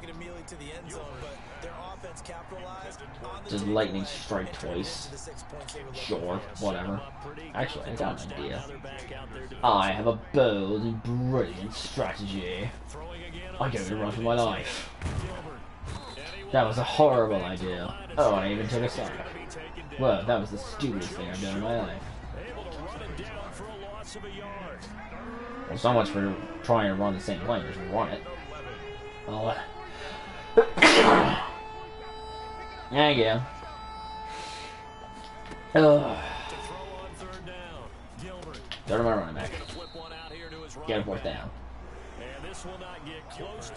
Just lightning strike twice. Sure, whatever. Actually, I got an idea. I have a bold and brilliant strategy. I go to run for my life. That was a horrible idea. Oh, I even took a sack. Well, that was the stupidest thing I've done in my life. Well, so much for trying to run the same play, just run it. Oh. There you go. Third of my running back. Get a fourth down.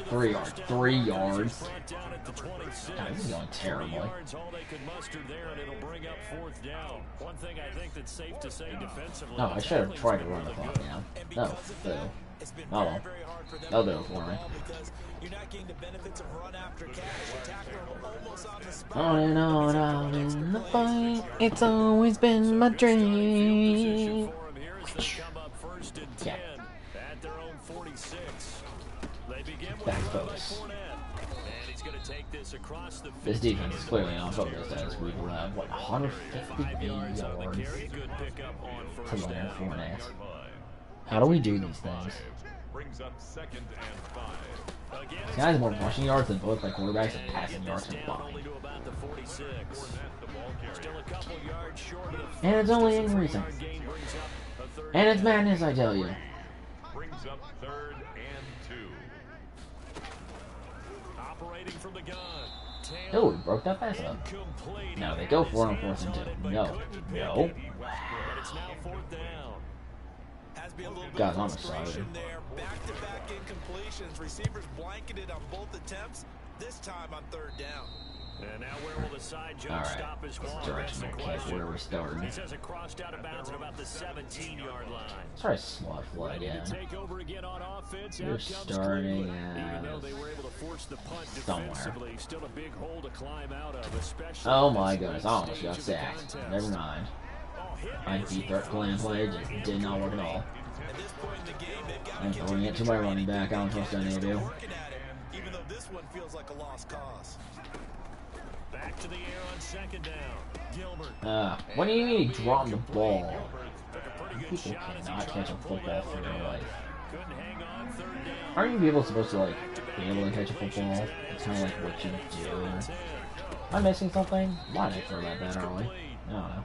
3 yards. 3 yards. God, this is going terribly. No, I should have tried to run the clock down. No, Phil. Oh well. They'll do it for me. On and on out in the fight. It's always been my dream. Yeah. Back focus. This defense is clearly on focus as we will have, what, 150 yards to learn Fournette. How do we do these things? This guy has more rushing yards than both my quarterbacks and passing yards combined. And it's only increasing. And it's madness, I tell you. Oh, we broke that pass up. Now they go for it on 4th and 2. No. No. Guys, I'm excited. Back-to-back incompletions. Receivers blanketed on both attempts. This time on 3rd down. And now where will the side judge stop his ball? Directional kick, where we're starting. He says it crossed out of bounds at about the 17-yard line. Let's try a slot fly again. You're starting at somewhere. Oh my goodness, I almost got sacked. Never mind. My deep threat plan play just did not work at all. I'm throwing it to my running back. I don't trust any of you. Even though this one feels like a lost cause. Back to the air on 2nd down. Gilbert. What do you mean drop the ball? People cannot catch a football for their life. Aren't you people supposed to, like, be able to catch a football? It's kind of like what you do. Am I missing something? Why did I throw that early? I don't know.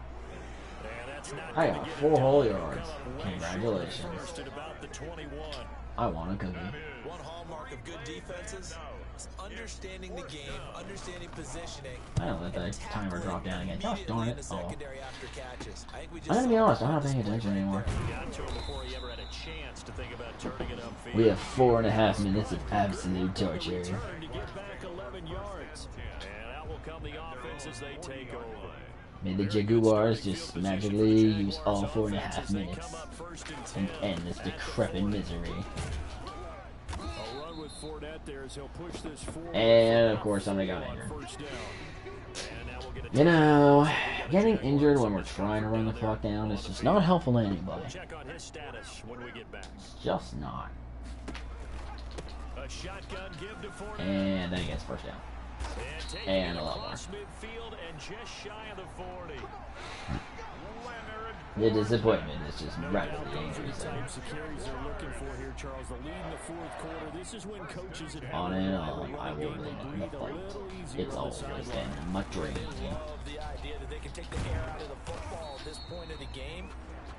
I got 4 whole yards. Congratulations. I want a cookie. One hallmark of good defenses is understanding the game, understanding positioning. I don't let that timer drop down again. Gosh darn it. Oh. I'm gonna be honest, I'm not paying attention anymore. We have 4.5 minutes of absolute torture. May the Jaguars just magically use all 4.5 minutes and end this decrepit misery. And of course somebody got injured. You know, getting injured when we're trying to run the clock down is just not helpful to anybody. It's just not. And then he gets 1st down. And a lot more. The disappointment is just rapidly increasing. On and on, I will win the fight. It's always been my dream.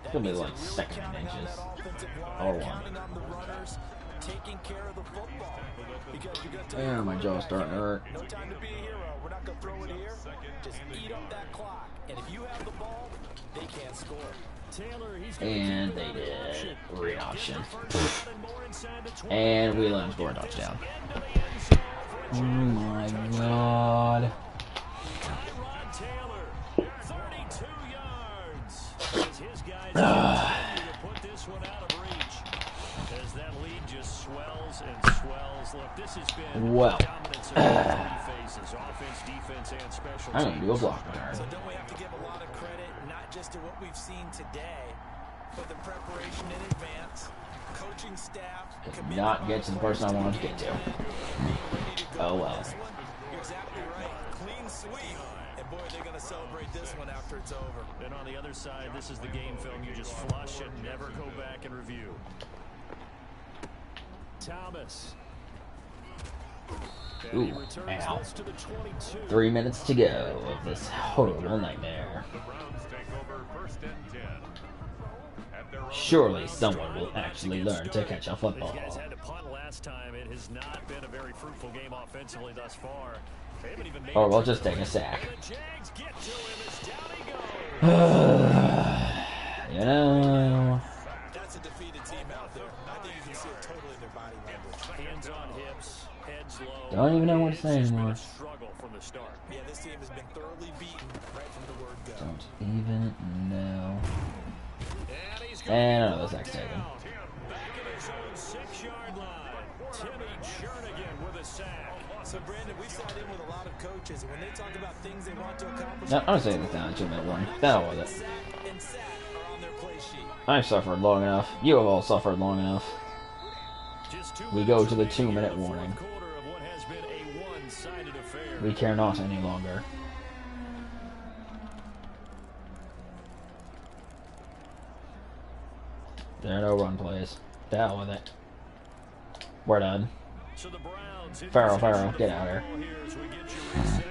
It's gonna be like 2nd and inches. Or 1. Taking care of the football. Yeah, my jaw's starting to hurt. No time to be a hero. We're not gonna throw it here. Just eat up that clock. And if you have the ball, they can't score. And they did. Read option. And we let him score a touchdown. Oh my god. Well, I'm going to do a block there. So don't we have to give a lot of credit, not just to what we've seen today, but the preparation in advance, coaching staff. Could not get to the person I wanted to get to. Oh well. You're exactly right. Clean sweep. And boy, they're going to celebrate this one after it's over. And on the other side, this is the game film you just flush and never go back and review. Thomas. Ooh, ow. 3 minutes to go of this horrible nightmare. Surely someone will actually learn to catch a football. These guys had to punt last time. It has not been a very fruitful game offensively thus far. They haven't even made Or we'll just take a sack. You know. That's a defeated team out there. I think you can see it totally in their body language. Hands on hips, heads low. Don't even know what to say anymore. Struggle from the start. Yeah, this team has been thoroughly beaten right from the word go. Don't even know. And another sack taken. Back in his own 6-yard line. Timmy Jernigan with a sack. So, Brandon, we've sat in with a lot of coaches, and when they talk about things they want to accomplish, No, I'm gonna say this down to minute 1. That was it. sack and sack are on their play sheet. I've suffered long enough. You have all suffered long enough. We go to the 2-minute warning. Quarter of what has been a one-sided affair. We care not any longer. There are no run plays. The hell with it. We're done. So the Browns Farrell, get out of here. Here's we get you reset.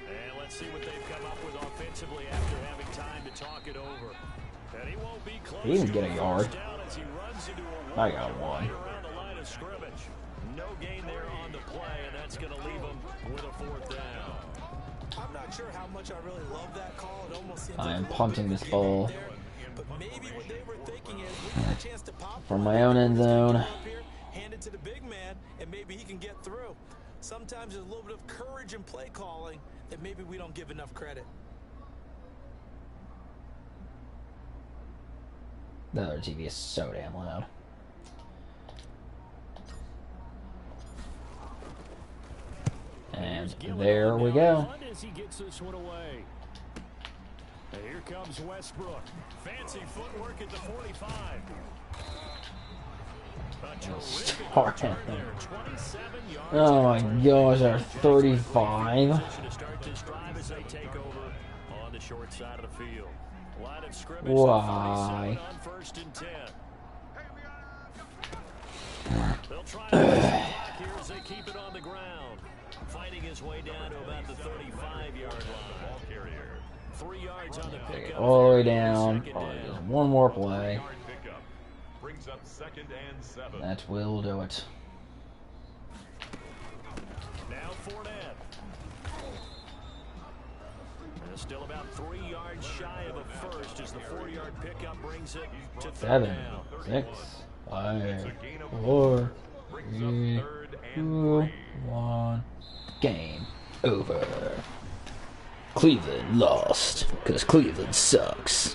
And let's see what they've come up with offensively after having time to talk it over. And he won't be close. He didn't get a yard. Down as he runs into a I got one. right around the line of scrimmage. No gain there on the play, and that's going to leave him with a 4th down. I'm not sure how much I really love that call. It almost seems I like am a little punting bit this of ball there, but maybe what they were thinking is we got a chance to pop from my own end zone. up here, hand it to the big man, and maybe he can get through. Sometimes there's a little bit of courage in play calling that maybe we don't give enough credit. The other TV is so damn loud. And there we go. As he gets this one away. And here comes Westbrook. Fancy footwork at the 45. Oh my gosh, our 35. To start this drive as they take over on the short side of the field. Line of scrimmage. Why? On 1st and 10. They'll try to block here as they keep it on the ground. Fighting his way down to about the 35-yard line. Ball carrier. 3 yards on the pickup. All the way down. Oh, just one more play. Brings up 2nd and 7. That will do it. Now Fournette. And still about 3 yards shy of a first as the 4-yard pickup brings it to 7, down. 6, 5, 4, 3, 2, 1. Game over. Cleveland lost because Cleveland sucks.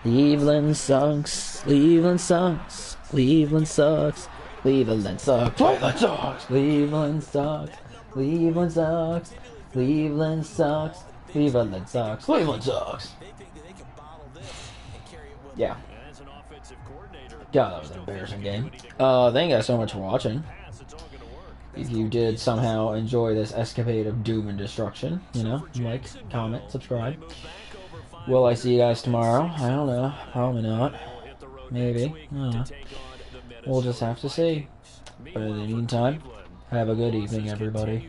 Cleveland sucks. Cleveland sucks. Cleveland sucks. Cleveland sucks. Cleveland sucks. Cleveland sucks. Cleveland sucks. Cleveland sucks. Cleveland sucks. Cleveland sucks. Yeah. God, that was an embarrassing game. Thank you guys so much for watching. If you did somehow enjoy this escapade of doom and destruction, you know, like, comment, subscribe. Will I see you guys tomorrow? I don't know. Probably not. Maybe. I don't know. We'll just have to see. But in the meantime, have a good evening, everybody.